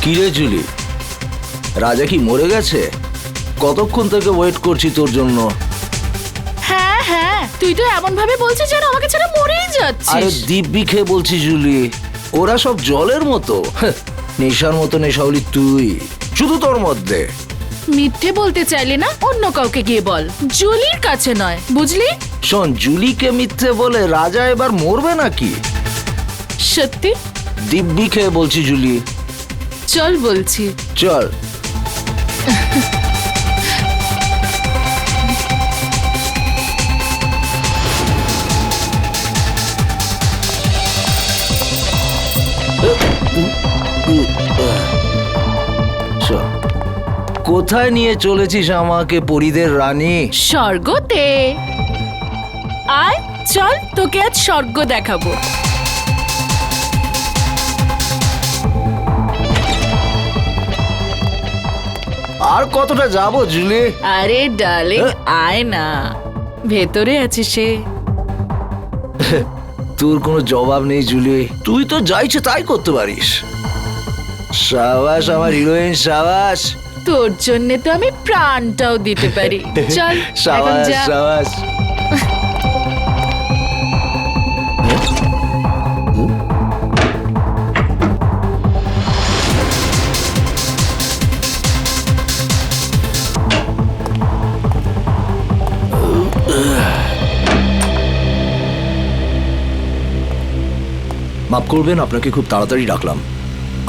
কিরে জুলি, রাজা কি মরে গেছে? কতক্ষণ থেকে ওয়েট করছি তোর জন্য। হ্যাঁ হ্যাঁ, তুই তো এমন ভাবে বলছিস যেন আমাকে ছেড়ে মরেই আরে যাচ্ছিস। দিব্যি খেয়ে বলছি জুলি, ওরা সব জলের মতো। নেশার মতো নেশাওলি তুই, শুধু তোর মধ্যে। মিথ্যে বলতে চাইলে না অন্য কাউকে গিয়ে বল, জুলির কাছে নয়, বুঝলি? শোন, জুলিকে মিথ্যে বলে রাজা এবার মরবে নাকি? সত্যি? দিব্যি খেয়ে বলছি জুলি। চল বলছি। চল। কোথায় নিয়ে চলেছিস আমাকে, পরীদের রানী? স্বর্গতে। আয় চল, তোকে আজ স্বর্গ দেখাবো। আর কতটা যাবো জুলি? আরে ডার্লিং, আয় না, ভেতরে আছে সে। তোর কোনো জবাব নেই জুলি, তুই তো যা ইচ্ছে তাই করতে পারিস। সাবাস আমার হিরোইন, সাবাস। তোর জন্য তো আমি প্রাণটাও দিতে পারি। চল এখন সাবাস যা। সাবাস। মাফ করবেন, আপনাকে খুব তাড়াতাড়ি ডাকলাম।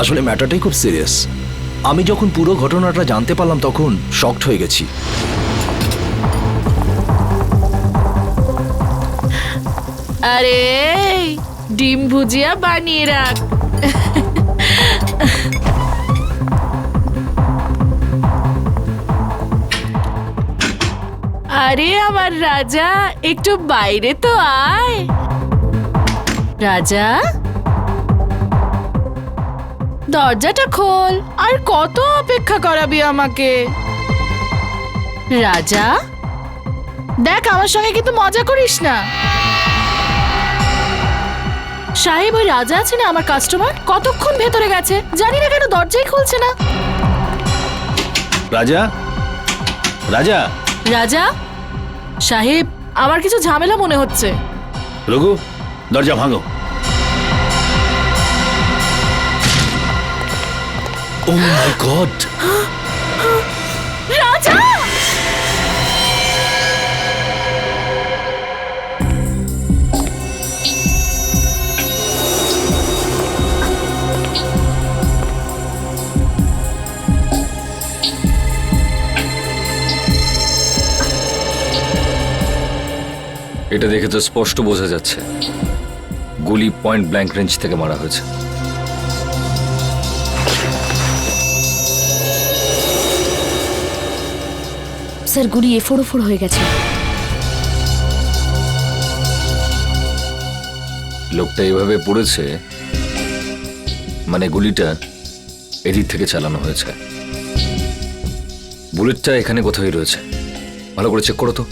আসলে ম্যাটারটাই খুব সিরিয়াস। আমি যখন পুরো ঘটনাটা জানতে পারলাম তখন শকড হয়ে গেছি। আরে ডিম ভুজিয়া বানিয়ে রাখ। আরে আমার রাজা, একটু বাইরে তো আয়। রাজা, দরজাটা খোল। আর কত অপেক্ষা করাবি আমাকে? রাজা দেখ, আমার সঙ্গে কিন্তু মজা করিস না। সাহেব, ওই রাজা আছে না, আমার কাস্টমার, কতক্ষণ ভেতরে গেছে, জানি না কেন দরজাই খুলছে না। রাজা, রাজা, রাজা সাহেব, আমার কিছু ঝামেলা মনে হচ্ছে। রঘু, দরজা ভাঙো। ও মাই গড! রাজা! এটা দেখে তো স্পষ্ট বোঝা যাচ্ছে গুলি পয়েন্ট ব্ল্যাঙ্ক রেঞ্জ থেকে মারা হয়েছে। স্যার, গুলি এফোড় হয়ে গেছে। লোকটা এভাবে পড়েছে মানে গুলিটা এদিক থেকে চালানো হয়েছে। বুলেটটা এখানে কোথায় রয়েছে, ভালো করে চেক করো তো।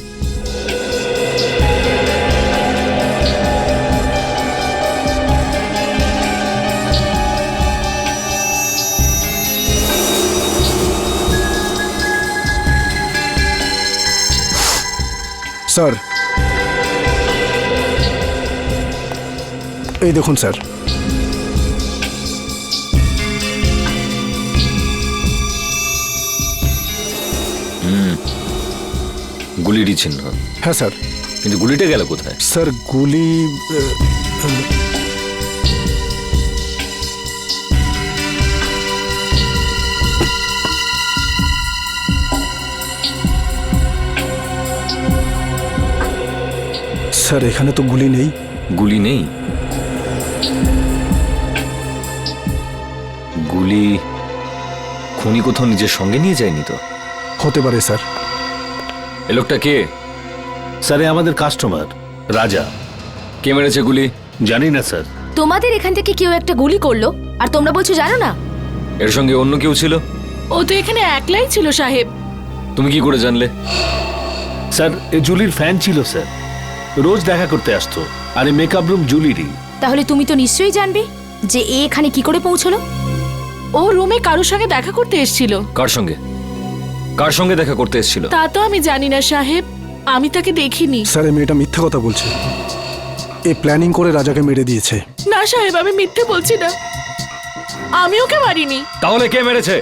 স্যার, এই দেখুন স্যার। গুলিরই চিহ্ন। হ্যাঁ স্যার। কিন্তু গুলিটা গেল কোথায়? স্যার গুলি স্যার, এখানে তো গুলি নেই। গুলি নেই? গুলি খুনি কোথাও নিজের সঙ্গে নিয়ে যায়নি তো? হতে পারে স্যার। এ লোকটা কে? স্যার, আমাদের কাস্টমার রাজা। কে মেরেছে গুলি? জানি না স্যার। তোমাদের এখান থেকে কেউ একটা গুলি করলো আর তোমরা বলছো জানো না? এর সঙ্গে অন্য কেউ ছিল? ও তো এখানে একলাই ছিল সাহেব। তুমি কি করে জানলে? স্যার, এ জুলির ফ্যান ছিল স্যার, রোজ দেখা করতে আসতো। আর এই মেকআপ রুম জুলিরই। তাহলে তুমি তো নিশ্চয়ই জানবে যে এ এখানে কি করে পৌঁছলো। ও রুমে কারোর সঙ্গে দেখা করতে এসেছিল। কার সঙ্গে? কার সঙ্গে দেখা করতে এসেছিল? তা তো আমি জানি না সাহেব, আমি তাকে দেখিনি। স্যার এই মেয়েটা মিথ্যে কথা বলছে। এ প্ল্যানিং করে রাজাকে মেরে দিয়েছে। না সাহেব, আমি মিথ্যে বলছি না, আমি ওকে মারিনি। তাহলে কে মেরেছে?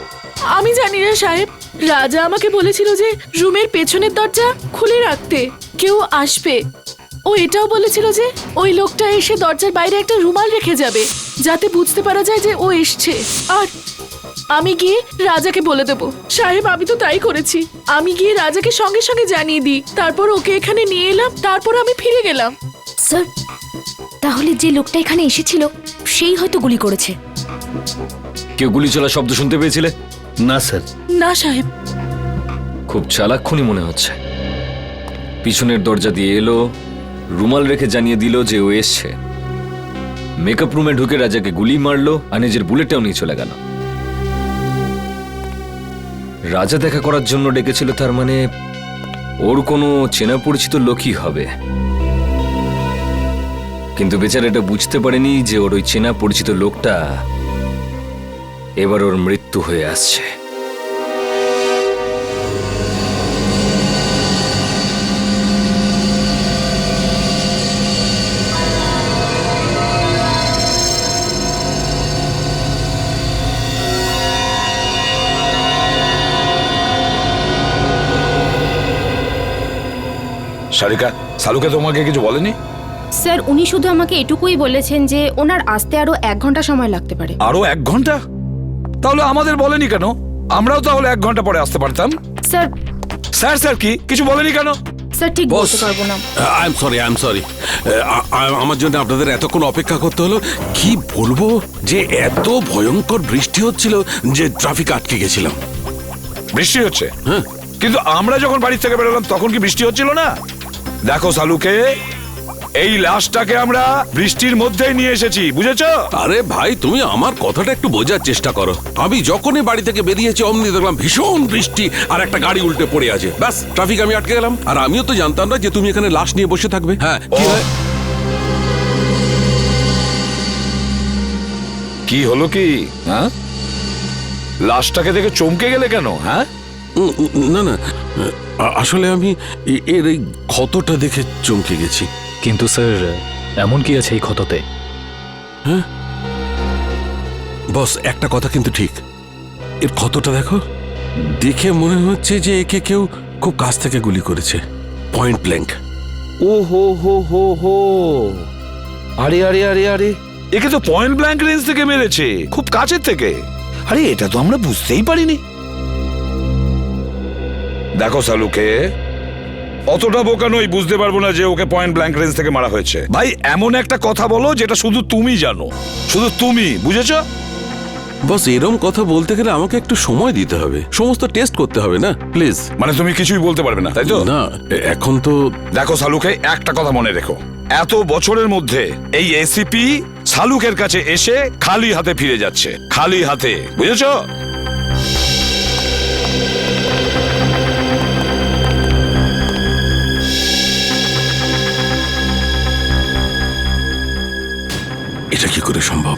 আমি জানি না সাহেব, রাজা আমাকে বলেছিল যে রুমের পেছনের দরজা খুলে রাখতে, কেউ আসবে। ও এটাও বলেছিল যে ওই লোকটা এসে দরজার বাইরে একটা রুমাল রেখে যাবে, যাতে বুঝতে পারা যায় যে ও এসছে। আর আমি গিয়ে রাজাকে বলে দেবো। সাহেব, আমি তো তাই করেছি। আমি গিয়ে রাজাকে সঙ্গে সঙ্গে জানিয়ে দিই, তারপর ওকে এখানে নিয়ে এলাম, তারপর আমি ফিরে গেলাম। স্যার, তাহলে যে লোকটা এখানে এসেছিল সেই হয়তো গুলি করেছে। কেউ গুলি চলার শব্দ শুনতে পেয়েছিলে? না স্যার। না সাহেব। খুব চালাক্ষণই মনে হচ্ছে। পিছনের দরজা দিয়ে এলো, রুমাল রেখে জানিয়ে দিল যে ও এসছে, মেকআপ রুমে ঢুকে রাজাকে গুলি মারলো আর নিজের বুলেটটাও নিয়ে চলে গেল। রাজা দেখা করার জন্য ডেকেছিল, তার মানে ওর কোনো চেনা পরিচিত লোকই হবে। কিন্তু বেচারা এটা বুঝতে পারেনি যে ওর ওই চেনা পরিচিত লোকটা এবার ওর মৃত্যু হয়ে আসছে। সারিকা, সালুকে তোমাকে কিছু বলেনি? স্যার, উনি শুধু আমাকে এটুকুই বলেছেন যে ওনার আসতে আরো 1 ঘন্টা সময় লাগতে পারে। আরো 1 ঘন্টা? তাহলে আমাদের বলেনি কেন? আমরাও তাহলে 1 ঘন্টা পরে আসতে পারতাম। স্যার, স্যার স্যার কি কিছু বলেনি কেন? স্যার ঠিক বলতে পারবো না। আই এম সরি আমার জন্য আপনাদের এতক্ষণ অপেক্ষা করতে হলো। কি বলবো যে এত ভয়ঙ্কর বৃষ্টি হচ্ছিল যে ট্রাফিক আটকে গেছিলাম। বৃষ্টি হচ্ছে? হ্যাঁ। কিন্তু আমরা যখন বাড়ি থেকে বেরোলাম তখন কি বৃষ্টি হচ্ছিল না? দেখো সালুকে, এই লাশটাকে আমরা বৃষ্টির মধ্যেই নিয়ে এসেছি, বুঝেছো? আরে ভাই, তুমি আমার কথাটা একটু বোঝার চেষ্টা করো। আমি যখনই বাড়ি থেকে বেরিয়েছি অমনি দেখলাম ভীষণ বৃষ্টি আর একটা গাড়ি উল্টে পড়ে আছে। ব্যাস, ট্রাফিক আমি আটকে গেলাম। আর আমিও তো জানতাম না যে তুমি এখানে লাশ নিয়ে বসে থাকবে। হ্যাঁ, কি হয়? কি হলো কি? হ্যাঁ, লাশটাকে দেখে চমকে গেলে কেন? হ্যাঁ, না না, আসলে আমি এর এই ক্ষতটা দেখে চমকে গেছি। কিন্তু স্যার, এমন কি আছে এই ক্ষততে? হ্যাঁ বস, একটা কথা কিন্তু ঠিক, এর ক্ষতটা দেখো, দেখে মনে হচ্ছে যে একে কেউ খুব কাছ থেকে গুলি করেছে, পয়েন্ট ব্ল্যাঙ্ক। ও হো হো হো হো, আরে আরে আরে আরে, একে তো পয়েন্ট ব্ল্যাঙ্ক রেঞ্জ থেকে মেরেছে, খুব কাছের থেকে। আরে এটা তো আমরা বুঝতেই পারিনি। দেখো সালুকে, অতটা বোকা নই, বুঝতে পারবো না যে ওকে পয়েন্ট ব্ল্যাঙ্ক রেঞ্জ থেকে মারা হয়েছে। ভাই, এমন একটা কথা বলো যেটা শুধু তুমি জানো, শুধু তুমি, বুঝেছো? বস, এরম কথা বলতে গেলে আমাকে একটু সময় দিতে হবে, সমস্ত টেস্ট করতে হবে না, প্লিজ। মানে তুমি কিছুই বলতে পারবে না, তাই তো? না, এখন তো দেখো সালুকে, একটা কথা মনে রেখো, এত বছরের মধ্যে এই এসিপি সালুকের কাছে এসে খালি হাতে ফিরে যাচ্ছে, খালি হাতে, বুঝেছো? এটা কি করে সম্ভব?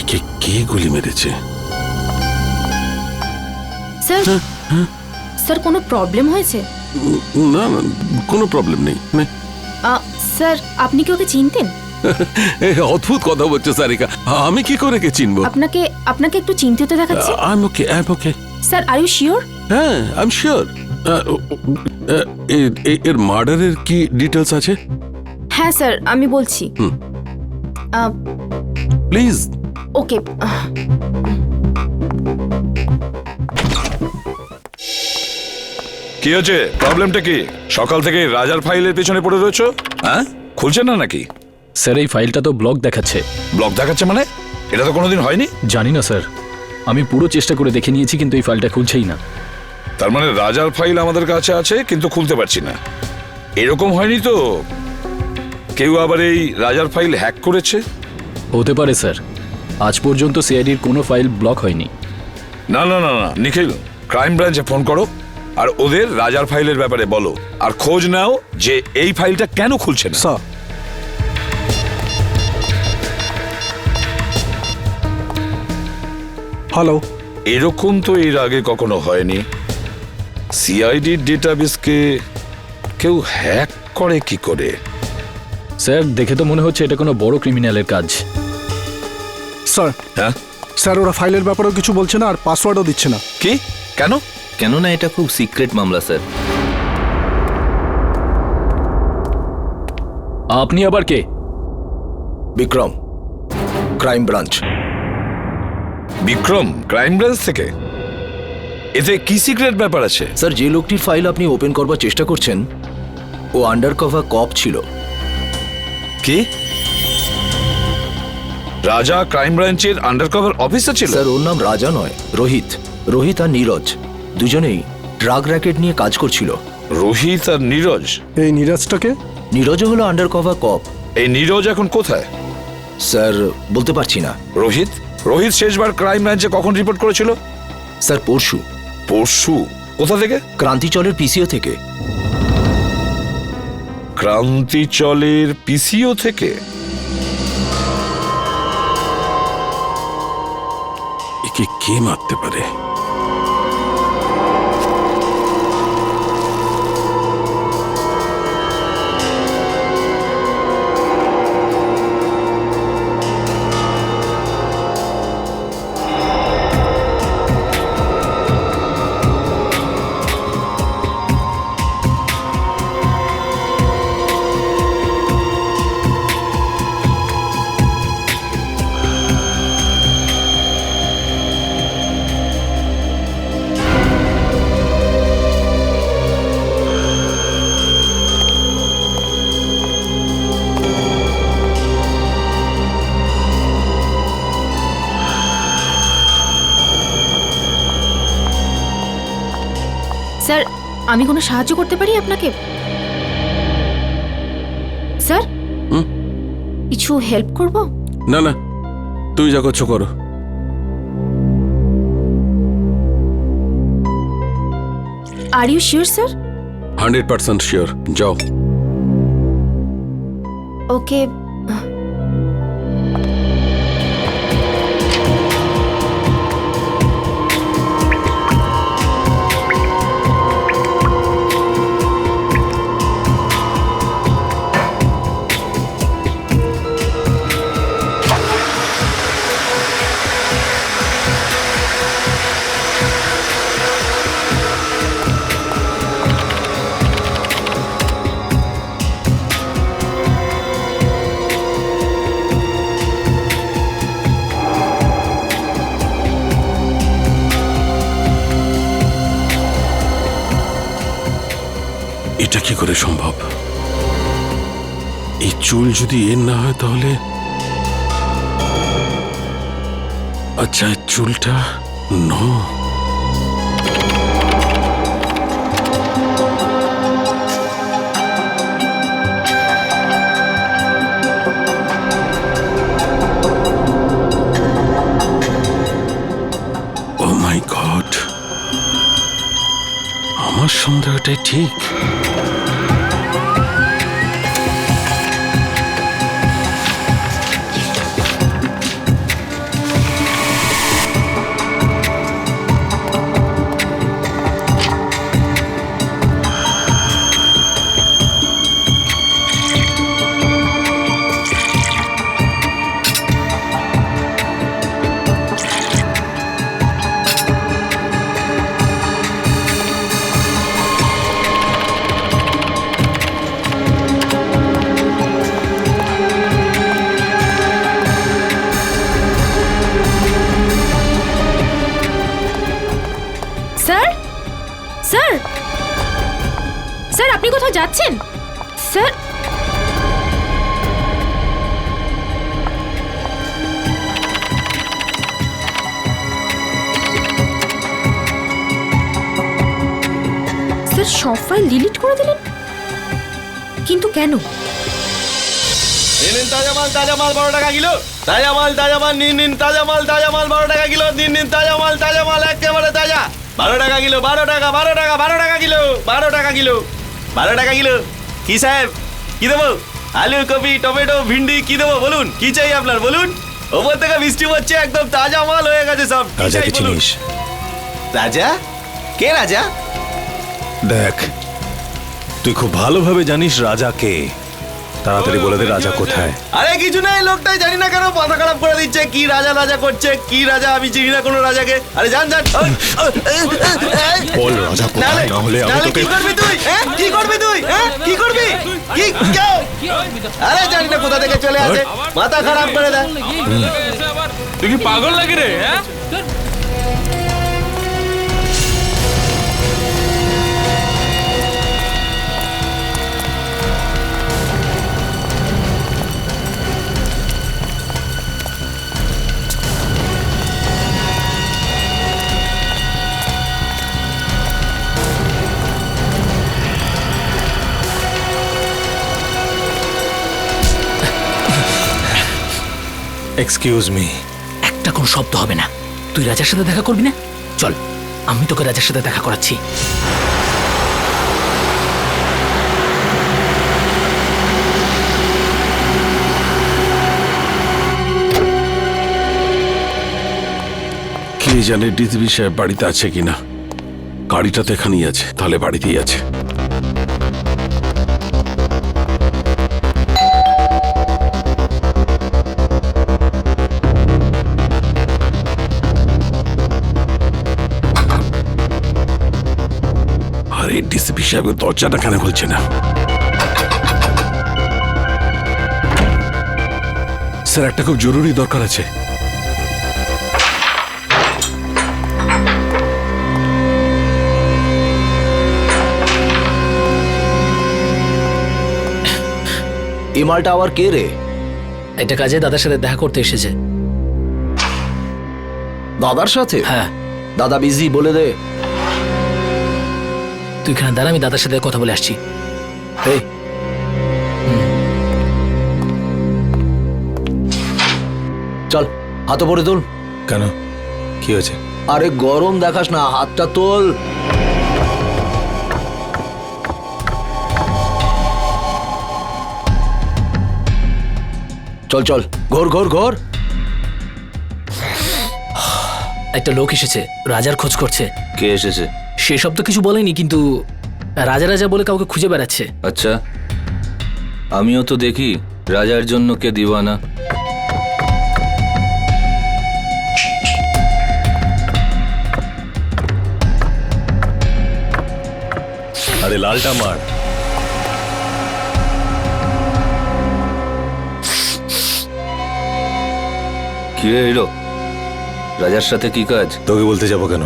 একে কে গুলি মেরেছে? স্যার, স্যার কোনো প্রবলেম হয়েছে? না না, কোনো প্রবলেম নেই। স্যার, আপনি কি ওকে চিনতেন? অদ্ভুত কথা বলছো সারিকা, আমি কি করে কে চিনবো? আপনাকে একটু চিন্তিত দেখাচ্ছে। I am okay. Sir, are you sure? হ্যাঁ, আই এম শিওর। এর মার্ডারের কি ডিটেলস আছে? হ্যাঁ স্যার, আমি বলছি। প্লিজ। ওকে। কি হচ্ছে? প্রবলেমটা কি? সকাল থেকে রাজার ফাইলের পেছনে পড়ে রয়েছো? হ্যাঁ, খুলছে না নাকি? স্যার, এই ফাইলটা তো ব্লক দেখাচ্ছে। ব্লক দেখাচ্ছে মানে? এটা তো কোনোদিন হয়নি। জানি না স্যার, আমি পুরো চেষ্টা করে দেখে নিয়েছি কিন্তু এই ফাইলটা খুলছেই না। তার মানে রাজার ফাইল আমাদের কাছে আছে কিন্তু খুলতে পারছি না। এরকম হয়নি তো কেউ আবার এই রাজার ফাইল হ্যাক করেছে? হতে পারে স্যার, আজ পর্যন্ত সিআইডির কোনো ফাইল ব্লক হয়নি। না না না না, নিখিল, ক্রাইম ব্রাঞ্চে ফোন করো আর ওদের রাজার ফাইলের ব্যাপারে বলো, আর খোঁজ নাও যে এই ফাইলটা কেন খুলছে না। Sir, hello. এরকম তো এর আগে কখনো হয়নি। সিআইডির ডেটাবেসকে কেউ হ্যাক করে কি করে? স্যার দেখে তো মনে হচ্ছে এটা কোনো বড় ক্রিমিনালের কাজ। স্যার, হ্যাঁ, স্যার ওরা ফাইলের ব্যাপারেও কিছু বলছে না আর পাসওয়ার্ডও দিচ্ছে না। কি? কেন? কেননা এটা খুব সিক্রেট মামলা স্যার। আপনি আবার কে? Vikram, crime branch. Vikram, crime branch থেকে? এতে কি সিক্রেট ব্যাপার আছে? স্যার, যে লোকটির ফাইল আপনি ওপেন করবার চেষ্টা করছেন ও আন্ডার কভার কপ ছিল। কি? রাজা ক্রাইম ব্রাঞ্চের আন্ডারকভার অফিসার ছিল? স্যার, ওর নাম রাজা নয়, রোহিত। রোহিত আর নীরজ দুজনেই ড্রাগ র্যাকেট নিয়ে কাজ করছিল। রোহিত আর নীরজ? এই নীরাজটাকে? নীরজও হলো আন্ডার কভার কপ। এই নীরজ এখন কোথায়? স্যার, বলতে পারছি না। রোহিত? রোহিত শেষবার ক্রাইম ব্রাঞ্চে কখন রিপোর্ট করেছিল? স্যার, পরশু। পরশু? কোথা থেকে? ক্রান্তিচলের পিসিও থেকে। ক্রান্তিচলের পিসিও থেকে? একে কে মারতে পারে? স্যার, আমি কোনো সাহায্য করতে পারি আপনাকে? স্যার, কিছু হেল্প করব? না না, তুই যা করছো করো। Are you sure sir? 100% sure. যাও। ওকে। এটা কি করে সম্ভব? এই চুল যদি এর না হয় তাহলে আচ্ছা, এই চুলটা নো। ও মাই গড, আমার সন্দেহটাই ঠিক। স্যার, স্যার, স্যার, আপনি কোথাও যাচ্ছেন? স্যার, স্যার সব ফাইল ডিলিট করে দিলেন, কিন্তু কেন? নিন তাজা মাল 12 টাকা কিলো। তাজা মাল নিন তাজা মাল 12 টাকা কিলো। নিন তাজা মাল একেবারে তাজা। 12 টাকা কিলো, 12 টাকা, 12 টাকা, 12 টাকা কিলো, 12 টাকা কিলো, 12 টাকা কিলো। কি সাহেব, কি দেবো? আলু, কপি, টমেটো, ভিন্ডি কি দেবো বলুন? কি চাই আপনার বলুন? ওপর থেকে বৃষ্টি পড়ছে, একদম তাজা মাল হয়ে গেছে সব। কি চাই বলুন? রাজা? কে রাজা? দেখ, তুই খুব ভালোভাবে জানিস রাজা কে। তাড়াতাড়ি বলে দে রাজা কোথায়। আরে কিছু না, এই লোকটাই জানি না কেন মাথা খারাপ করে দিচ্ছে। কি রাজা রাজা করছে, কি রাজা, আমি চিনি না কোনো রাজাকে। আরে জান জান। বল রাজা কোথায়, না হলে আমি তোকে। কি করবি তুই? হ্যাঁ কি করবি তুই? হ্যাঁ কি করবি? কি কেউ? আরে জানি না কোথা থেকে চলে আসে, মাথা খারাপ করে দেয়। তুই কি পাগল লাগে রে? হ্যাঁ এক্সকিউজ মি। একটা কোনো শব্দ হবে না। তুই রাজার সাথে দেখা করবি না? চল, আমি তোকে রাজার সাথে দেখা করাচ্ছি। কে জানে ডিসিপি সাহেব বাড়িতে আছে কিনা। গাড়িটা তো এখানেই আছে, তাহলে বাড়িতেই আছে। আরে ডিসিপি সাহেবের দরজাটা কেন খুলছে না? স্যার, একটা খুব জরুরি দরকার আছে। এই মালটা আবার কে রে? এটা কাজে দাদার সাথে দেখা করতে এসেছে। দাদার সাথে? হ্যাঁ। দাদা বিজি, বলে দে। তুই এখানে দাঁড়া, আমি দাদার সাথে কথা বলে আসছি। এই চল, হাত পরে তোল। কেন, কি হয়েছে? আরে গরম দেখাস না, হাতটা তোল। চল চল, ঘোর ঘোর ঘোর। একটা লোক এসেছে, রাজার খোঁজ করছে। কে এসেছে? সেসব তো কিছু বলেনি, কিন্তু রাজা রাজা বলে কাউকে খুঁজে বেড়াচ্ছে। আচ্ছা, আমিও তো দেখি রাজার জন্য কে দিওয়ানা। আরে লালটা মার। কি এলো? রাজার সাথে কি কাজ? তোকে বলতে যাবো কেন?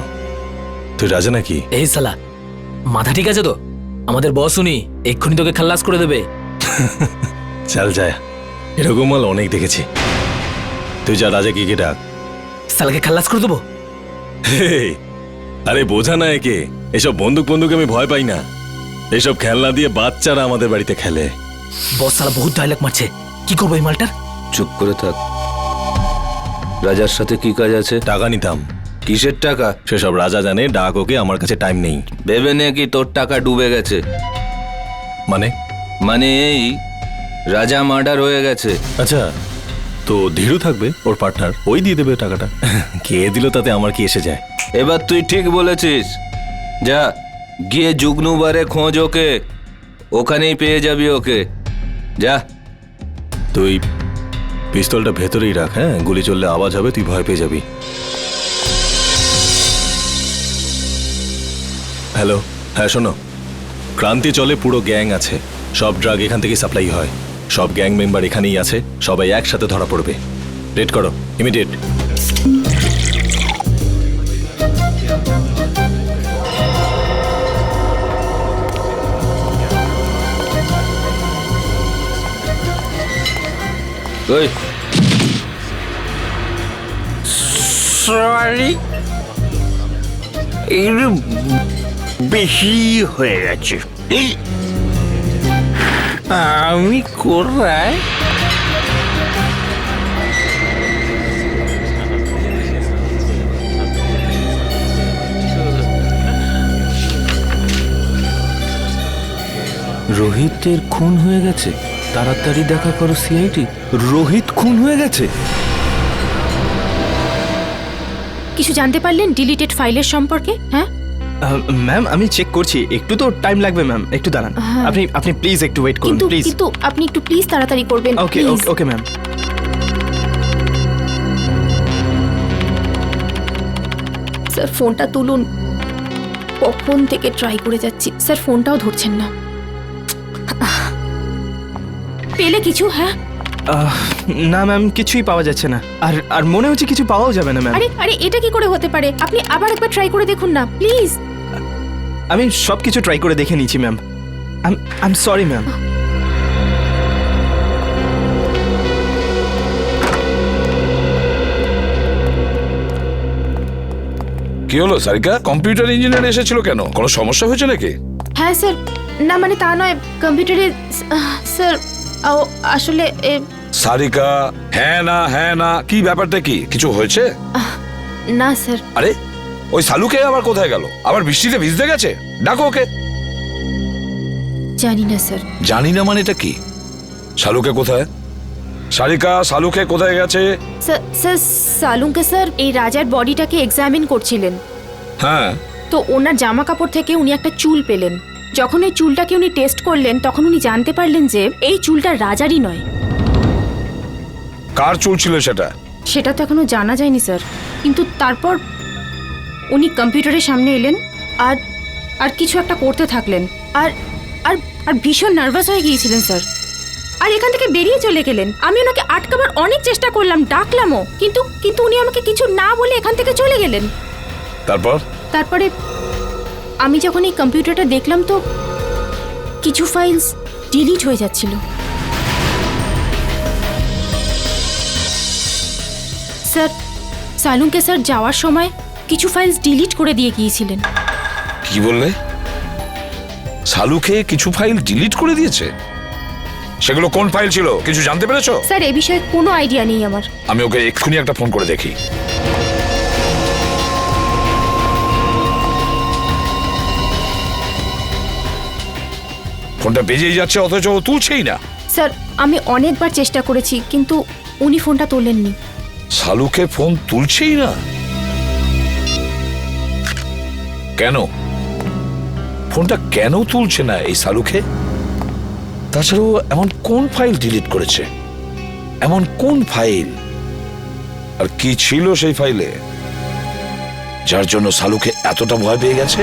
তুই রাজা নাকি? এই সালা, মাথা ঠিক আছে তো? আমাদের বস উনি, এক্ষুনি তোকে খাল্লাস করে দেবে। চল যায়, এরকম মাল অনেক দেখেছি। তুই যা, রাজা কি ডাক। সালাকে খাল্লাস করে দেবো। হেই, আরে বোঝা না একে, এসব বন্দুক বন্দুক আমি ভয় পাই না। এসব খেলনা দিয়ে বাচ্চারা আমাদের বাড়িতে খেলে। বস সালা বহুত ডায়লগ মারছে, কি করবো এই মালটার? চুপ করে থাক। রাজার সাথে কি কাজ আছে? টাকা নিতাম। কিসের টাকা? সেসব রাজা জানে, ডাক ওকে, আমার কাছে টাইম নেই। ভেবে নে কি তোর টাকা ডুবে গেছে। মানে? মানে এই রাজা মার্ডার হয়ে গেছে। আচ্ছা, তো ধীরু থাকবে, ওর পার্টনার, ওই দিয়ে দেবে টাকাটা। কে দিল তাতে আমার কি এসে যায়? এবার তুই ঠিক বলেছিস। যা গিয়ে জুগনুবারে খোঁজ ওকে, ওখানেই পেয়ে যাবি ওকে। যা। তুই পিস্তলটা ভেতরেই রাখ, হ্যাঁ? গুলি চললে আওয়াজ হবে, তুই ভয় পেয়ে যাবি। হ্যালো, হ্যাঁ শোনো, ক্রান্তি চলে পুরো গ্যাং আছে, সব ড্রাগ এখান থেকে সাপ্লাই হয়, সব গ্যাং মেম্বার এখানেই আছে, সবাই একসাথে ধরা পড়বে। রেড করো, ইমিডিয়েট। ওই সরি, একটু বেশি হয়ে গেছে। আমি কোথায়? রোহিতের খুন হয়ে গেছে। তাড়াতাড়ি দেখা করো সিআইডি। রোহিত খুন হয়ে গেছে। কিছু জানতে পারলেন ডিলিটেড ফাইলের সম্পর্কে? হ্যাঁ ম্যাম আমি চেক করছি, একটু তো টাইম লাগবে ম্যাম, একটু দাঁড়ান। আপনি আপনি প্লিজ একটু ওয়েট করুন কিন্তু প্লিজ। কিন্তু আপনি একটু প্লিজ তাড়াতাড়ি করবেন। ওকে please। Okay ma'am. স্যার ফোনটা তুলুন, কখন থেকে ট্রাই করে যাচ্ছি, স্যার ফোনটাও ধরছেন না। পেলে কিছু? হ্যাঁ না ম্যাম, কিছুই পাওয়া যাচ্ছে না, আর আর মনে হচ্ছে কিছু পাওয়াও যাবে না ম্যাম। আরে আরে এটা কি করে হতে পারে? আপনি আবার একবার ট্রাই করে দেখুন না প্লিজ। আমি সব কিছু ট্রাই করে দেখে নিয়েছি ma'am, I am sorry ma'am. কি হলো সারিকা, কম্পিউটার ইঞ্জিনিয়ার এসেছিল কেন? কোনো সমস্যা হয়েছে নাকি? হ্যাঁ স্যার, না মানে তা নয়, কম্পিউটারে স্যার আসলে সারিকা, হ্যাঁ না কি ব্যাপারটা কি? কিছু হয়েছে? না স্যার। আরে ওই সালুকে আবার কোথায় গেল? আবার বৃষ্টিতে ভিজতে গেছে? ডাকো ওকে। জানি না স্যার। জানি না মানে এটা কি? শালুকে কোথায়? সারিকা, শালুকে কোথায় গেছে? স্যার সালুকে স্যার এই রাজার বডিটাকে এক্সামিন করছিলেন, হ্যাঁ তো ওনার জামা কাপড় থেকে উনি একটা চুল পেলেন। যখন এই চুলটাকে উনি টেস্ট করলেন তখন উনি জানতে পারলেন যে এই চুলটা রাজারই নয়। কার চুল ছিল সেটা? সেটা তো এখনো জানা যায়নি স্যার, কিন্তু তারপর উনি কম্পিউটারের সামনে এলেন আর আর কিছু একটা করতে থাকলেন, আর আর আর ভীষণ নার্ভাস হয়ে গিয়েছিলেন স্যার, আর এখান থেকে বেরিয়ে চলে গেলেন। আমি ওনাকে আটকাবার অনেক চেষ্টা করলাম, ডাকলামও, কিন্তু কিন্তু উনি আমাকে কিছু না বলে এখান থেকে চলে গেলেন। তারপরে আমি যখন এই কম্পিউটারটা দেখলাম তো কিছু ফাইলস ডিলিট হয়ে যাচ্ছিল। স্যার সালুকে স্যার যাওয়ার সময় কিছু ফাইলস ডিলিট করে দিয়ে গিয়েছিলেন। কি বললে? সালুকে কিছু ফাইল ডিলিট করে দিয়েছে? সেগুলো কোন ফাইল ছিল কিছু জানতে পেরেছো? স্যার এ বিষয়ে কোনো আইডিয়া নেই আমার। আমি ওকে এক্ষুনি একটা ফোন করে দেখি। ফোনটা বেজেই যাচ্ছে অথচ ও তুলছেই না। স্যার আমি অনেকবার চেষ্টা করেছি কিন্তু উনি ফোনটা তোলেননি। সালুকে ফোন তুলছেই না কেন? ফোনটা কেন তুলছে না এই সালুকে? তাছাড়া ও এমন কোন ফাইল ডিলিট করেছে? এমন কোন ফাইল? আর কি ছিল সেই ফাইলে যার জন্য সালুকে এতটা ভয় পেয়ে গেছে?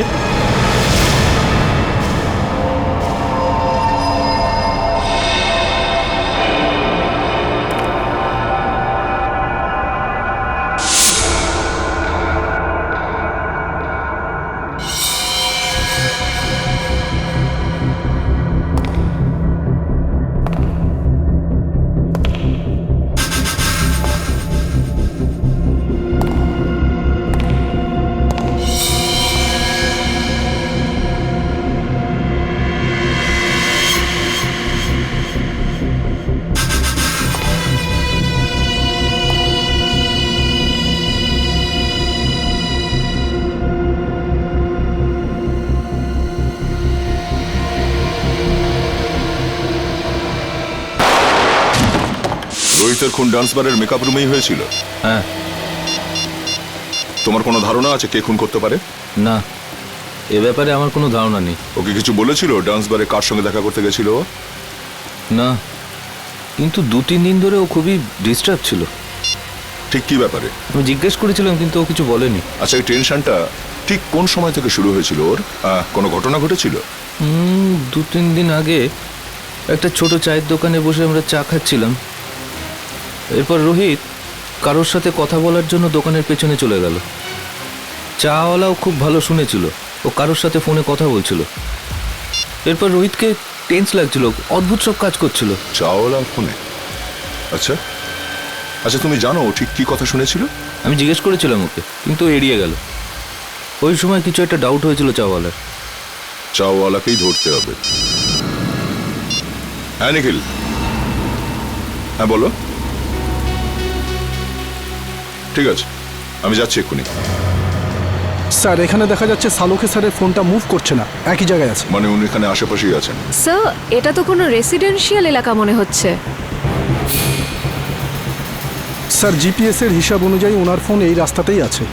রোহিতের খুন ডান্স বারের মেকআপ রুমেই হয়েছিল? হ্যাঁ। তোমার কোনো ধারণা আছে কে খুন করতে পারে? না, এ ব্যাপারে আমার কোনো ধারণা নেই। ওকে কিছু বলেছিল ডান্স বারে কার সঙ্গে দেখা করতে গেছিল? না, কিন্তু 2-3 দিন ধরে ও খুবই ডিস্টার্ব ছিল। ঠিক কি ব্যাপারে? আমি জিজ্ঞেস করেছিলাম কিন্তু ও কিছু বলেনি। আচ্ছা, এই টেনশনটা ঠিক কোন সময় থেকে শুরু হয়েছিল ওর? কোনো ঘটনা ঘটেছিল? 2-3 দিন আগে একটা ছোট চায়ের দোকানে বসে আমরা চা খাচ্ছিলাম। এরপর রোহিত কারোর সাথে কথা বলার জন্য দোকানের পেছনে চলে গেল। চাওয়ালাও খুব ভালো শুনেছিল, ও কারোর সাথে ফোনে কথা বলছিল। এরপর রোহিতকে টেন্স লাগছিল, অদ্ভুত সব কাজ করছিল। চাওয়ালা ফোনে? আচ্ছা আচ্ছা, তুমি জানো ও ঠিক কি কথা শুনেছিল? আমি জিজ্ঞেস করেছিলাম ওকে, কিন্তু এড়িয়ে গেল। ওই সময় কিছু একটা ডাউট হয়েছিল চাওয়ালার। চাওয়ালাকেই ধরতে হবে। হ্যাঁ নিখিল, হ্যাঁ বলো। ঠিক আছে, আমি যাচ্ছি এক্ষুনি। স্যার এখানে দেখা যাচ্ছে সালুকে স্যারের ফোনটা মুভ করছে না, একই জায়গায় আছে। মানে উনি এখানে আশেপাশেই আছেন? স্যার এটা তো কোনো রেসিডেন্সিয়াল এলাকা মনে হচ্ছে। স্যার জিপিএস এর হিসাব অনুযায়ী ওনার ফোন এই রাস্তাতেই আছে।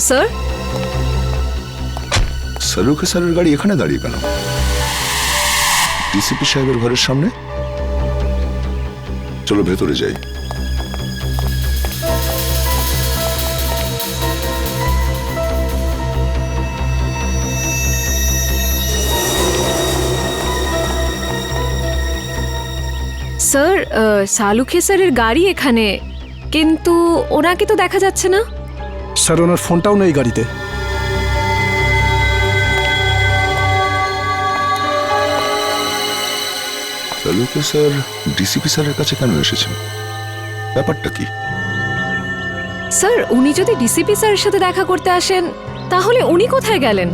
স্যার। সালুকে স্যারের গাড়ি এখানে দাঁড়িয়ে কেন? ডিসিপি সাহেবের ঘরের সামনে? চলো ভেতরে যাই। স্যার, সালুখে স্যারের গাড়ি এখানে, কিন্তু ওনাকে তো দেখা যাচ্ছে না। স্যার ওনার ফোনটাও নেই গাড়িতে। সালুকে স্যার ডিসিপি স্যারের কাছে কেন এসেছেন? ব্যাপারটা কি? স্যার, উনি যদি ডিসিপি স্যারের সাথে দেখা করতে আসেন তাহলে উনি কোথায় গেলেন?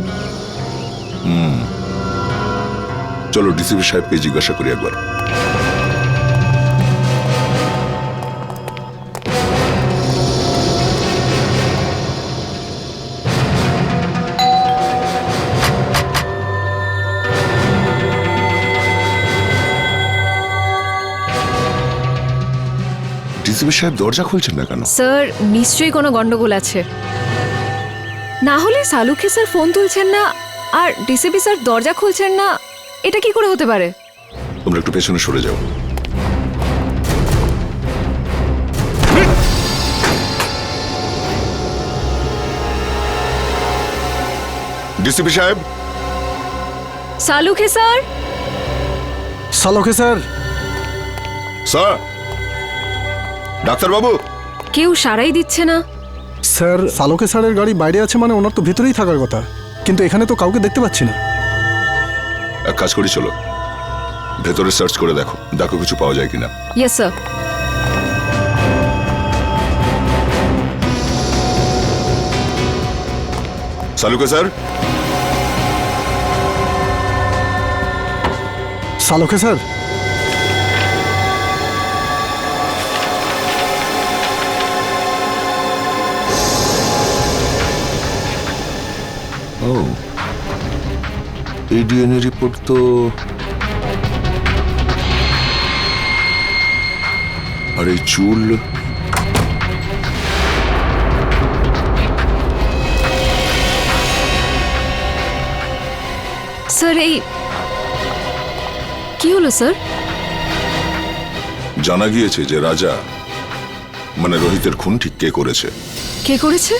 চলো ডিসিপি সাহেবকে জিজ্ঞাসা করি একবার। ডিসিপি সাহেব দরজা খুলছেন না কেন? স্যার, নিশ্চয়ই কোনো গন্ডগোল আছে। না হলে সালুখে স্যার ফোন তুলছেন না আর ডিসিপি স্যার দরজা খুলছেন না, এটা কি করে হতে পারে? তোমরা একটু পেছনে সরে যাও। ডিসিপি সাহেব। সালুখে স্যার। সালুখে স্যার। স্যার। ডাক্তারবাবু। কেউ সারাই দিচ্ছে না। স্যার, সালুখে স্যারের গাড়ি বাইরে আছে মানে ওনার তো ভেতরেই থাকার কথা, কিন্তু এখানে তো কাউকে দেখতে পাচ্ছি না। এক কাজ করি, চলো ভেতরে সার্চ করে দেখো, দেখো কিছু পাওয়া যায় কিনা। Yes sir. সালুকে স্যার। সালুখে স্যার। ও, এই ডিএনএ রিপোর্ট তো আর এই চুল স্যার, এই কি হলো স্যার? জানা গিয়েছে যে রাজা মানে রোহিতের খুন ঠিক কে করেছে। কে করেছে?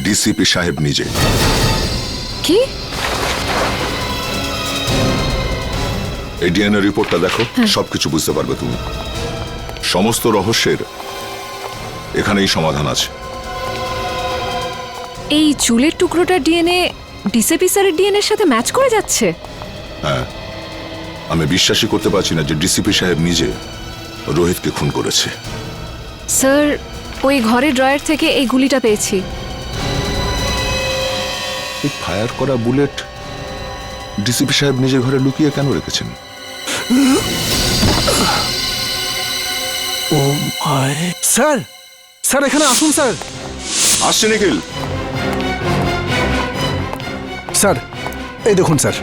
ডিসিপি সাহেব নিজে। কি? এই ডিএনএ রিপোর্টটা দেখো, সবকিছু বুঝতে পারবে তুমি। সমস্ত রহস্যের এখানেই সমাধান আছে। এই চুলের টুকরোটার ডিএনএ ডিসিপি স্যারের ডিএনএর সাথে ম্যাচ করে যাচ্ছে। হ্যাঁ, আমি বিশ্বাসই করতে পারছি না যে ডিসিপি সাহেব নিজে রোহিতকে খুন করেছে। স্যার, ওই ঘরের ড্রয়ার থেকে এই গুলিটা পেয়েছি। এই ফায়ার করা বুলেট ডিসিপি সাহেব নিজের ঘরে লুকিয়ে কেন রেখেছেন? ও মাই। স্যার, স্যার এখানে আসুন স্যার। আসছে নিখিল। স্যার, এই দেখুন স্যার।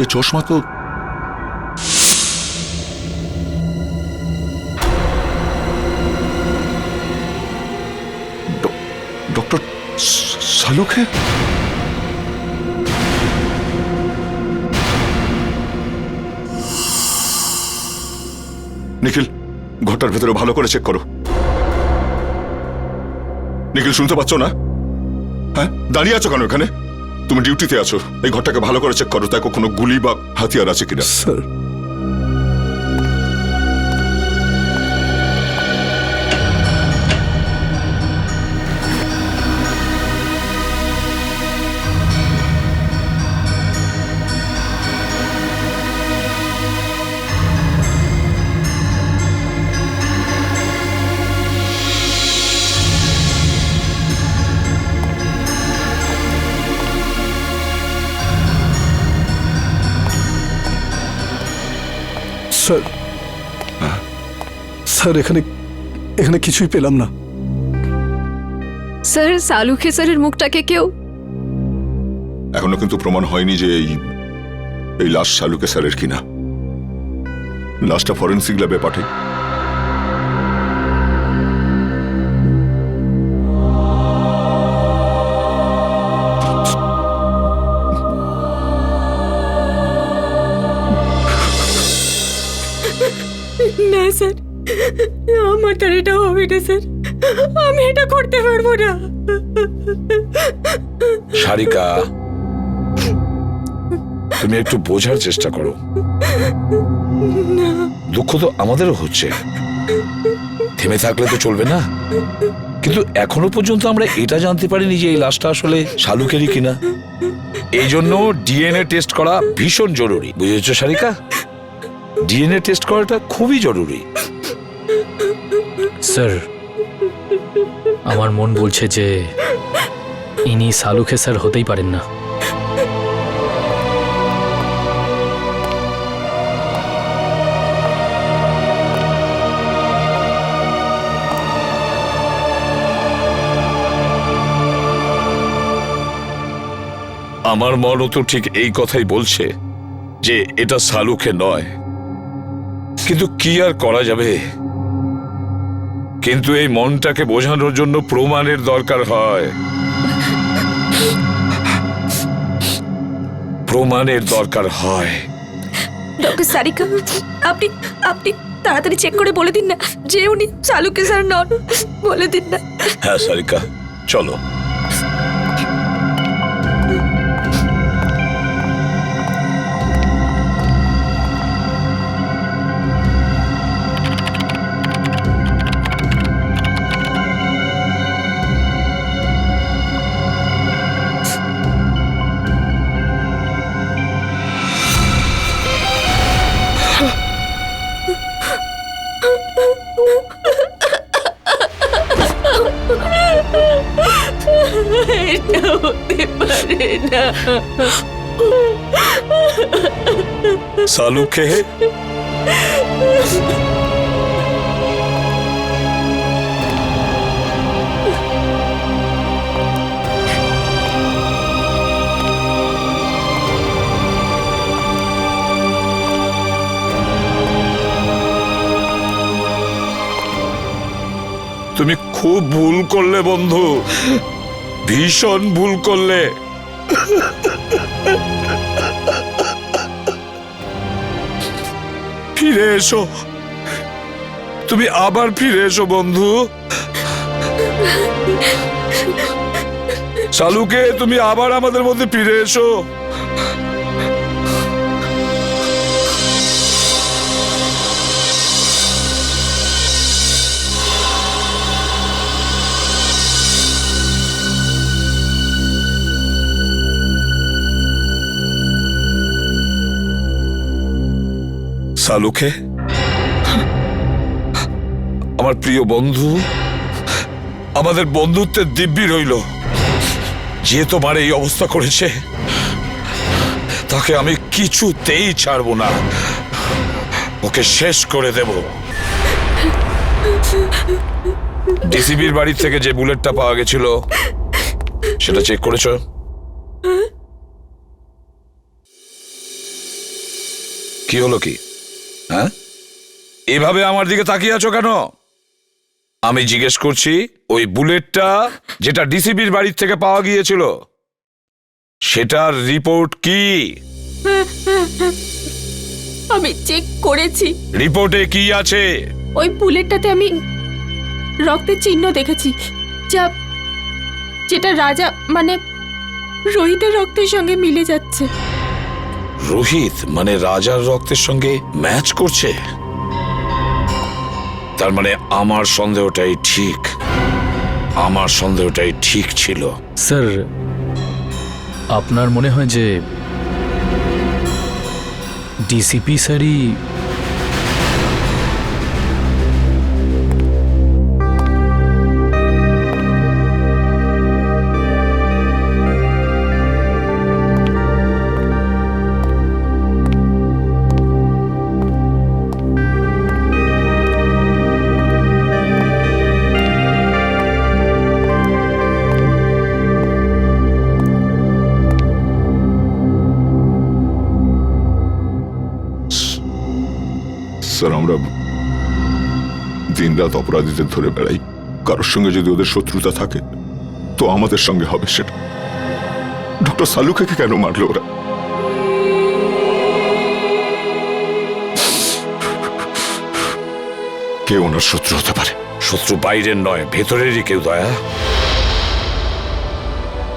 এ চশমা তো ডক্টর সালুখে। নিখিল, ঘরটার ভেতরে ভালো করে চেক করো। নিখিল, শুনতে পাচ্ছ না? হ্যাঁ, দাঁড়িয়ে আছো কেন এখানে? তুমি ডিউটিতে আছো, এই ঘরটাকে ভালো করে চেক করো, দেখো কোনো গুলি বা হাতিয়ার আছে কিনা। স্যার, স্যার, স্যার এখানে এখানে কিছুই পেলাম না। স্যার সালুখে স্যারের মুখটাকে কেউ এখনো কিন্তু প্রমাণ হয়নি যে এই লাশ শালুকে স্যারের কিনা। লাশটা ফরেন্সিক ল্যাবে পাঠাই। না স্যার, আমার দ্বারা এটা হবে না স্যার, আমি এটা করতে পারবো না। সারিকা, তুমি একটু বোঝার চেষ্টা করো। দুঃখ তো আমাদেরও হচ্ছে, থেমে থাকলে তো চলবে না। কিন্তু এখনো পর্যন্ত আমরা এটা জানতে পারিনি যে এই লাশটা আসলে শালুকেরই কিনা। এই জন্য ডিএনএ টেস্ট করা ভীষণ জরুরি, বুঝেছো সারিকা? ডিএনএ টেস্ট করাটা খুবই জরুরি। স্যার, আমার মন বলছে যে ইনি সালুখে স্যার হতেই পারেন না। আমার মনও তো ঠিক এই কথাই বলছে যে এটা শালুকে নয়, কিন্তু কি আর করা যাবে। কিন্তু এই মনটাকে বোঝানোর জন্য প্রমাণের দরকার হয়, প্রমাণের দরকার হয়। ডক্টর সারিকা, আপনি আপনি তাড়াতাড়ি চেক করে বলে দিন না যে উনি সালুকে স্যার নন, বলে দিন না। হ্যাঁ সারিকা, চলো। এটা হতে পারে না। শালুকে তুমি খুব ভুল করলে বন্ধু, ভীষণ ভুল করলে। ফিরে এসো, তুমি আবার ফিরে এসো বন্ধু। শালুকে, তুমি আবার আমাদের মধ্যে ফিরে এসো। শালুকে, আমার প্রিয় বন্ধু, আমাদের বন্ধুত্বের দিব্যি রইল। যে তোমার এই অবস্থা করেছে তাকে আমি কিছুতেই ছাড়বো না, ওকে শেষ করে দেব। ডিসিবির বাড়ি থেকে যে বুলেটটা পাওয়া গেছিল সেটা চেক করেছো? কি হলো কি? হ্যাঁ, এভাবে আমার দিকে তাকিয়ে আছো কেন? আমি জিজ্ঞেস করছি, ওই বুলেটটা যেটা ডিসিবির বাড়ির থেকে পাওয়া গিয়েছিল সেটার রিপোর্ট কি? আমি চেক করেছি। রিপোর্টে কি আছে? ওই বুলেটটাতে আমি রক্তের চিহ্ন দেখেছি, যেটা রাজা মানে রোহিতের রক্তের সঙ্গে মিলে যাচ্ছে। রোহিত মানে রাজার রক্তের সঙ্গে ম্যাচ করছে? তার মানে আমার সন্দেহটাই ঠিক, আমার সন্দেহটাই ঠিক ছিল। স্যার, আপনার মনে হয় যে ডিসিপি স্যারই দিনরাত অপরাধীদের ধরে বেড়াই। কারোর সঙ্গে যদি ওদের শত্রুতা থাকে তো আমাদের সঙ্গে হবে সেটা। ডক্টর সালুকে কেন মারলো ওরা? কে ওনার শত্রু হতে পারে? শত্রু বাইরের নয়, ভেতরেরই কেউ দয়া।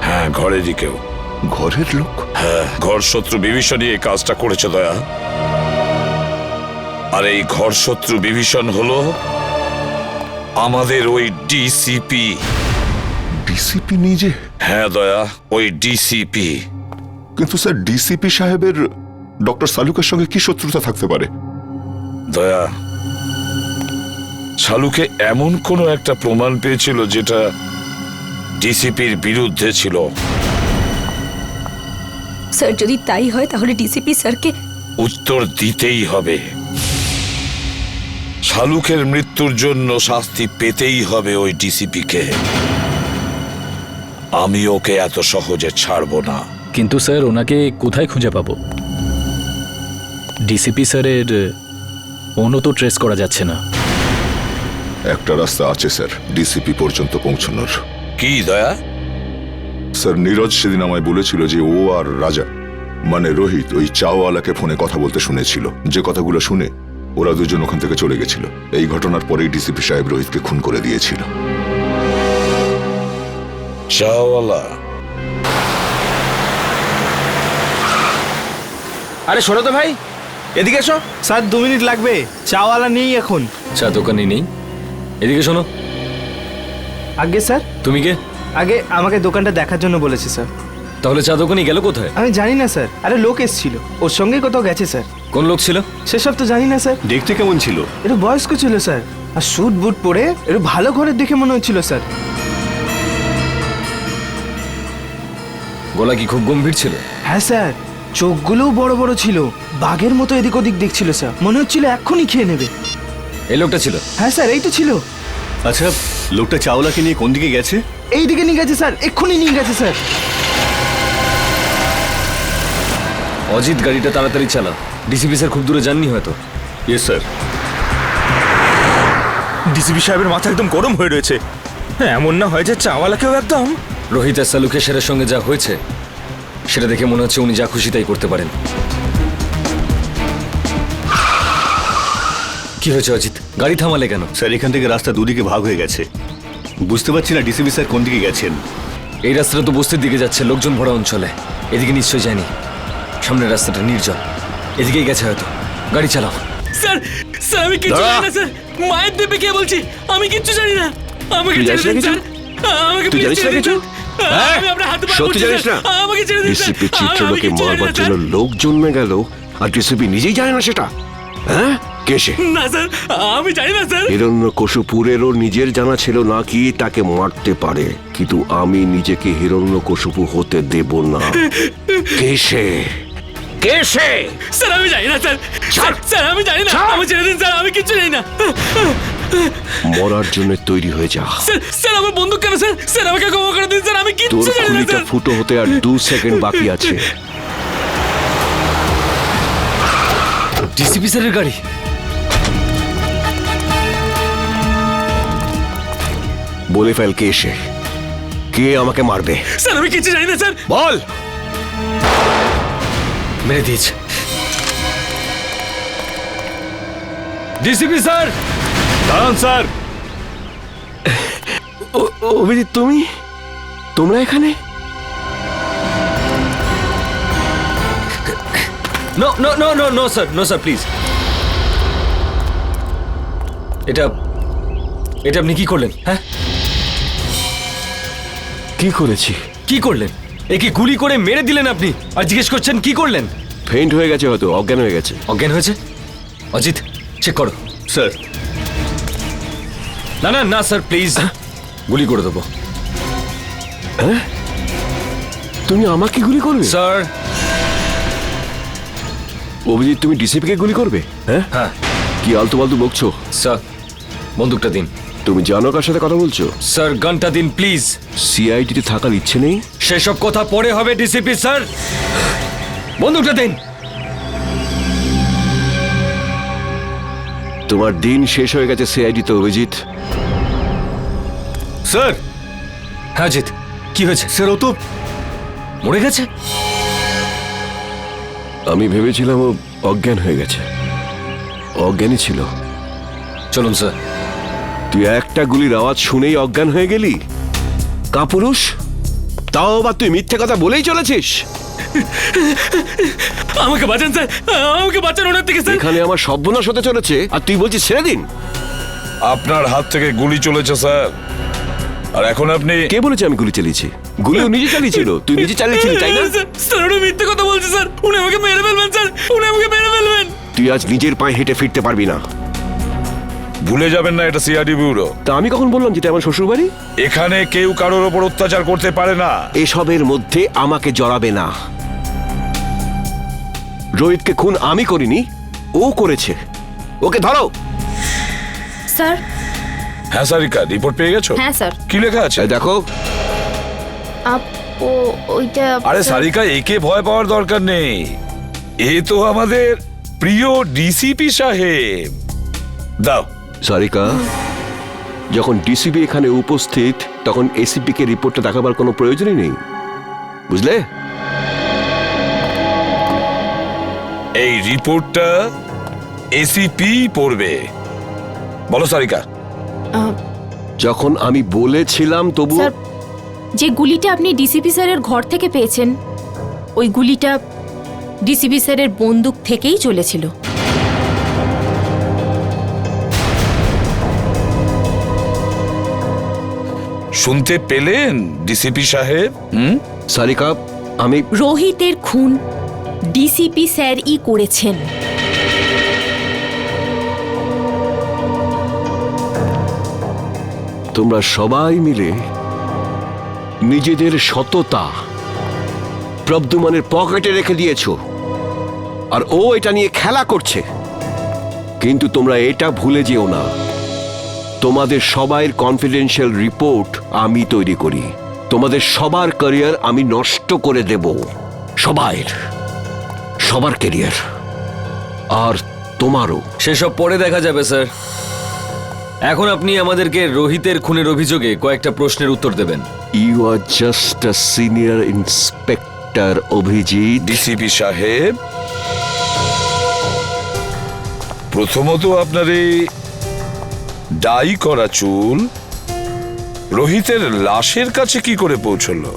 হ্যাঁ, ঘরেরই কেউ। ঘরের লোক? হ্যাঁ, ঘর শত্রু বিভীষণই এই কাজটা করেছে দয়া। আর এই ঘর শত্রু বিভীষণ হলো আমাদের ওই ডিসিপি। ডিসিপি নিজে? হ্যাঁ দয়া, ওই ডিসিপি। কিন্তু স্যার, ডিসিপি সাহেবের ডক্টর সালুকের সঙ্গে কি শত্রুতা থাকতে পারে? দয়া, শালুকে এমন কোনো একটা প্রমাণ পেয়েছিল যেটা ডিসিপির বিরুদ্ধে ছিল। স্যার যদি তাই হয় তাহলে ডিসিপি স্যারকে উত্তর দিতেই হবে। শালুকের মৃত্যুর জন্য শাস্তি পেতেই হবে ওই ডিসিপিকে। আমি ওকে এত সহজে ছাড়বো না। কিন্তু স্যার ওনাকে কোথায় খুঁজে পাবো? ডিসিপি স্যারের ফোনও তো ট্রেস করা যাচ্ছে না। একটা রাস্তা আছে স্যার ডিসিপি পর্যন্ত পৌঁছানোর। কি দয়া? স্যার, নীরজ সেদিন আমায় বলেছিল যে ও আর রাজা মানে রোহিত ওই চাওয়ালাকে ফোনে কথা বলতে শুনেছিল। যে কথাগুলো শুনে ওরা দুজন ওখান থেকে চলে গেছিল। এই ঘটনার পরেই ডিসিপি সাহেব রোহিতকে খুন করে দিয়েছিল। চাওয়ালা? আরে শোনো তো ভাই, এদিকে এসো। স্যার 2 মিনিট লাগবে, চাওয়ালা নেই এখন। চা দোকানে নেই? এদিকে শোনো। আগে স্যার? তুমি কে? আগে আমাকে দোকানটা দেখার জন্য বলেছে স্যার। তাহলে চা দোকানে গেল কোথায়? আমি জানি না স্যার। আরে লোক এসেছিল, ওর সঙ্গে কোথাও গেছে স্যার। কোন লোক ছিল? সেসব তো জানি না স্যার। দেখতে কেমন ছিল? একটু বয়স্ক ছিল স্যার, আর স্যুট বুট পরে একটু ভালো ঘরের দেখে মনে হচ্ছিল স্যার। গলা কি খুব গম্ভীর ছিল? হ্যাঁ স্যার, চোখগুলোও বড় বড় ছিল, বাঘের মতো এদিক ওদিক দেখছিল স্যার। মনে হচ্ছিল এক্ষুনি খেয়ে নেবে। এই লোকটা ছিল? হ্যাঁ স্যার, এই তো ছিল। আচ্ছা, লোকটা চাওলাকে নিয়ে কোন দিকে গেছে? এই দিকে নিয়ে গেছে স্যার, এক্ষুনি নিয়ে গেছে স্যার। অজিত গাড়িটা তাড়াতাড়ি চালা, ডিসিপি স্যার খুব দূরে যাননি হয়তো। Yes sir. ডিসিপি সাহেবের মাথা একদম গরম হয়ে রয়েছে। এমন না হয় যে চাওয়ালাকেও একদম। রোহিত আর সালুকের স্যারের সঙ্গে যা হয়েছে সেটা দেখে মনে হচ্ছে উনি যা খুশি তাই করতে পারেন। কি হয়েছে অজিত? গাড়ি থামালে কেন? স্যার, এখান থেকে রাস্তা দুদিকে ভাগ হয়ে গেছে, বুঝতে পারছি না ডিসিপি স্যার কোন দিকে গেছেন। এই রাস্তাটা তো বস্তির দিকে যাচ্ছে, লোকজন ভরা অঞ্চলে। এদিকে নিশ্চয়ই যায়নি, সামনের রাস্তাটা নির্জন, এদিকেই গেছে হয়তো। গাড়ি চালাও। স্যার, স্যার আমি কিচ্ছু জানি না স্যার। মায়ের দেবে কে বলছি, আমি কিচ্ছু জানি না। আমাকে ছেড়ে দিন স্যার, আমাকে প্লিজ ছেড়ে দিন। আমি আপনার হাতে পা সত্যি জানিস না? আমাকে ছেড়ে দিন স্যার। ডিসিপি চিত্রলোকে মারবার জন্য লোক জন্মে গেল আর ডিসিপি নিজেই জানে না সেটা? হ্যাঁ, কে সে? না স্যার, আমি জানি না স্যার। হিরণ্যকশিপুরেরও নিজের জানা ছিল না কি তাকে মারতে পারে, কিন্তু আমি নিজেকে হিরণ্যকশিপু হতে দেব না। কে সে? কে সে? স্যার আমি জানি না স্যার। স্যার আমি জানি না, আমি ছেড়ে দিন স্যার, আমি কিচ্ছু জানি না। মরার জন্য তৈরি হয়ে যা। স্যার আমার বন্দুক কেন স্যার? স্যার আমাকে ক্ষমা করে দিন স্যার, আমি তোর কিচ্ছু জানি না খুলিটা স্যার। ফুটো হতে আর 2 সেকেন্ড বাকি আছে। ডিসিপি স্যারের গাড়ি। বলে ফেল কে সে, কে আমাকে মারবে। স্যার আমি কিচ্ছু জানি না স্যার। বল। মেরে দিয়েছে। DCP sir. দাঁড়ান স্যার। অভিজিৎ, তোমরা এখানে? No no no no no sir, no sir please. এটা আপনি কি করলেন? হ্যাঁ, কি করেছি? কি করলেন? একে গুলি করে মেরে দিলেন আপনি, আর জিজ্ঞেস করছেন কি করলেন? ফেইন্ট হয়ে গেছে, হয়তো অজ্ঞান হয়ে গেছে। অজ্ঞান হয়েছে? অজিত চেক করো। স্যার। না না না স্যার প্লিজ, গুলি করে দেবো। হ্যাঁ, তুমি আমাকে গুলি করবে? স্যার। অভিজিৎ, তুমি ডিসিপিকে গুলি করবে? হ্যাঁ হ্যাঁ। কি আলতু ফালতু বকছো? স্যার বন্দুকটা দিন। তুমি জানো কার সাথে কথা বলছো? স্যার গানটা দিন প্লিজ। সিআইডিতে থাকার ইচ্ছে নেই? সেসব কথা পরে হবে ডিসিপি স্যার, বন্দুকটা দিন। তোমার দিন শেষ হয়ে গেছে সিআইডি তো, অভিজিৎ। স্যার। হ্যাঁ জিৎ, কি হয়েছে? স্যার ও তো মরে গেছে। আমি ভেবেছিলাম ও অজ্ঞান হয়ে গেছে। অজ্ঞানই ছিল। চলুন স্যার। তুই একটা গুলির আওয়াজ শুনেই অজ্ঞান হয়ে গেলি? কাপুরুষ, তাও আবার তুই মিথ্যে কথা বলেই চলেছিস। আমাকে বাঁচান স্যার, আমাকে বাঁচান ওনার থেকে স্যার। এখানে আমার সর্বনাশ হতে চলেছে আর তুই বলছিস ছেড়ে দিন। আপনার হাত থেকে গুলি চলেছে স্যার, আর এখন আপনি। কে বলেছে আমি গুলি চালিয়েছি? গুলিও নিজে চালিয়েছিল। তুই নিজে চালিয়েছিলি তাই না? স্যার উনি মিথ্যে কথা বলছে স্যার, উনি আমাকে মেরে ফেলবেন স্যার, উনি আমাকে মেরে ফেলবেন। তুই আজ নিজের পায়ে হেঁটে ফিরতে পারবি না। ভুলে যাবেন না, এটা সিআইডি ব্যুরো। তা আমি কখন বললাম যেটা আমার শ্বশুর বাড়ি? এখানে কেউ কারোর ওপর অত্যাচার করতে পারে না। এসবের মধ্যে আমাকে জড়াবে না। রোহিতকে খুন আমি করিনি, ও করেছে। ওকে ধরো। স্যার। হ্যাঁ সারিকা, রিপোর্ট পেয়ে গেছো? হ্যাঁ স্যার। কি লেখা আছে দেখো। ওইটা। আরে সারিকা, একে ভয় পাওয়ার দরকার নেই। এ তো আমাদের প্রিয় ডিসিপি সাহেব। দাও। সারিকা, যখন ডিসিপি এখানে উপস্থিত তখন এসিপি কে রিপোর্টটা দেখাবার কোনো প্রয়োজনই নেই, বুঝলে? এই রিপোর্টটা এসিপি পড়বে। বলো সারিকা। যখন আমি বলেছিলাম তবু। স্যার, যে গুলিটা আপনি ডিসিপি স্যারের ঘর থেকে পেয়েছেন ওই গুলিটা ডিসিপি স্যারের বন্দুক থেকেই চলেছিল। শুনতে পেলেন ডিসিপি সাহেব? সারিকা, আমি। রোহিতের খুন ডিসিপি স্যারই করেছেন। তোমরা সবাই মিলে নিজেদের সততা প্রদ্যুম্নের পকেটে রেখে দিয়েছো, আর ও এটা নিয়ে খেলা করছে। কিন্তু তোমরা এটা ভুলে যেও না, তোমাদের সবাইয়ের কনফিডেন্সিয়াল রিপোর্ট আমি তৈরি করি। তোমাদের সবার ক্যারিয়ার আমি নষ্ট করে দেব। সবার ক্যারিয়ার, আর তোমারও। সেসব পরে দেখা যাবে স্যার। এখন আপনি আমাদেরকে রোহিতের খুনের অভিযোগে কয়েকটা প্রশ্নের উত্তর দেবেন। You are just a senior inspector Abhijit. DCP সাহেব, প্রথমত আপনার এই ডাই করা চুল রোহিতের লাশের কাছে কি করে পৌঁছলো?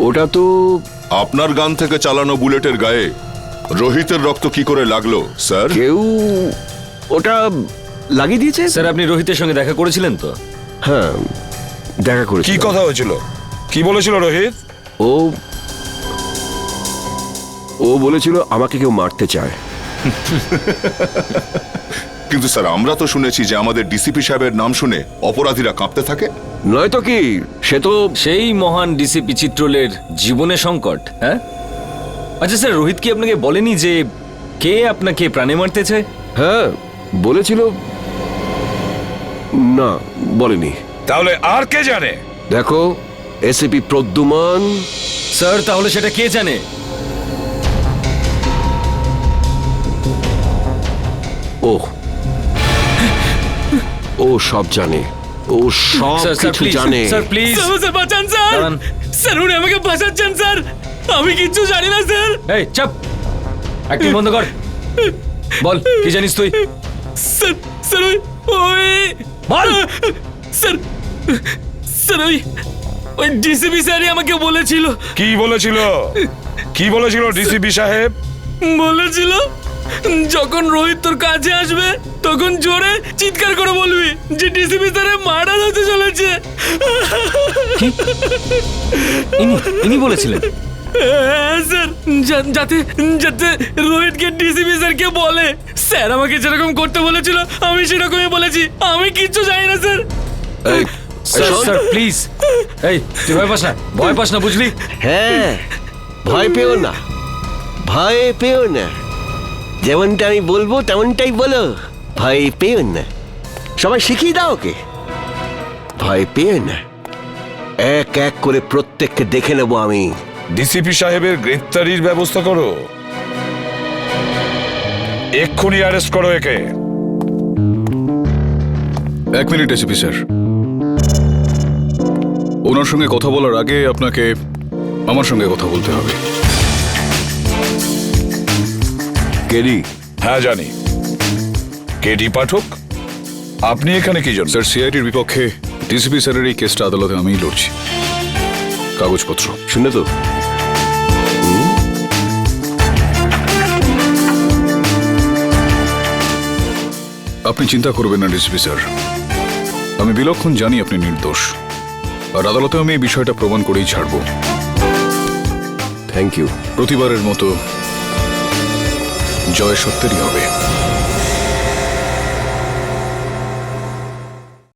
ওটা তো আপনার গান থেকে চালানো বুলেটের গায়ে রোহিতের রক্ত কি করে লাগলো স্যার? কেউ ওটা লাগিয়ে দিয়েছে। স্যার, আপনি রোহিতের সঙ্গে দেখা করেছিলেন তো? হ্যাঁ, দেখা করেছি। কি কথা হয়েছিল? কি বলেছিল রোহিত? ও বলেছিল আমাকে কেউ মারতে চায়। কিন্তু স্যার, আমরা তো শুনেছি যে আমাদের ডিসিপি সাহেবের নাম শুনে অপরাধীরা কাঁপতে থাকে। নয়তো কি, সে তো সেই মহান ডিসিপি চিত্রলের জীবনে সংকট। হ্যাঁ, আচ্ছা স্যার, রোহিত কি আপনাকে বলেনি যে কে আপনাকে প্রাণে মারতে চায়? হ্যাঁ বলেছিল। না, বলেনি। তাহলে আর কে জানে? দেখো, এসিপি প্রদ্যুম্ন। স্যার, তাহলে সেটা কে জানে? ও সব জানে। ও সব কিছু জানে। স্যার প্লিজ, স্যার বাঁচান স্যার। স্যার উনি আমাকে বাঁচাচ্ছেন স্যার, আমি কিচ্ছু জানি না স্যার। এই চুপ, অ্যাক্টিং বন্ধ কর। বল, কি জানিস তুই? স্যার স্যার ওই বল। স্যার ওই ডিসিপি স্যারই আমাকে বলেছিল। কি বলেছিল? কি বলেছিল ডিসিপি সাহেব? বলেছিল যখন রোহিত তোর কাছে আসবে তখন জোরে চিৎকার করে বলবি যে ডিসিপি স্যারের মার্ডার হতে চলেছে। ইনি বলেছিলেন? হ্যাঁ স্যার, যাতে রোহিতকে ডিসিপি স্যারকে বলে। স্যার আমাকে যেরকম করতে বলেছিল আমি সেরকমই বলেছি, আমি কিচ্ছু জানি না স্যার। স্যার প্লিজ, এই তুই ভয় পাস না, বুঝলি? হ্যাঁ, ভয় পেও না, ভয় পেও না। যেমনটা আমি বলবো তেমনটাই বলো, ভয় পেও না। সবাই শিখিয়ে দাও ওকে, ভয় পেও না। এক এক করে প্রত্যেককে দেখে নেবো আমি। ডিসিপি সাহেবের গ্রেফতারির ব্যবস্থা করো। এক্ষুনি অ্যারেস্ট করো একে। 1 মিনিট এসিপি স্যার, ওনার সঙ্গে কথা বলার আগে আপনাকে আমার সঙ্গে কথা বলতে হবে। কেডি? হ্যাঁ জানি, কেডি পাঠক। আপনি এখানে কি জন্য? স্যার, সিআইডির বিপক্ষে ডিসিপি স্যারের এই কেসটা আদালতে আমিই লড়ছি। কাগজপত্র শুনে তো আপনি চিন্তা করবেন না ডিসিপি স্যার, আমি বিলক্ষণ জানি আপনি নির্দোষ, আর আদালতে আমি এই বিষয়টা প্রমাণ করেই ছাড়ব। Thank you. প্রতিবারের মতো জয় সত্যেরই হবে।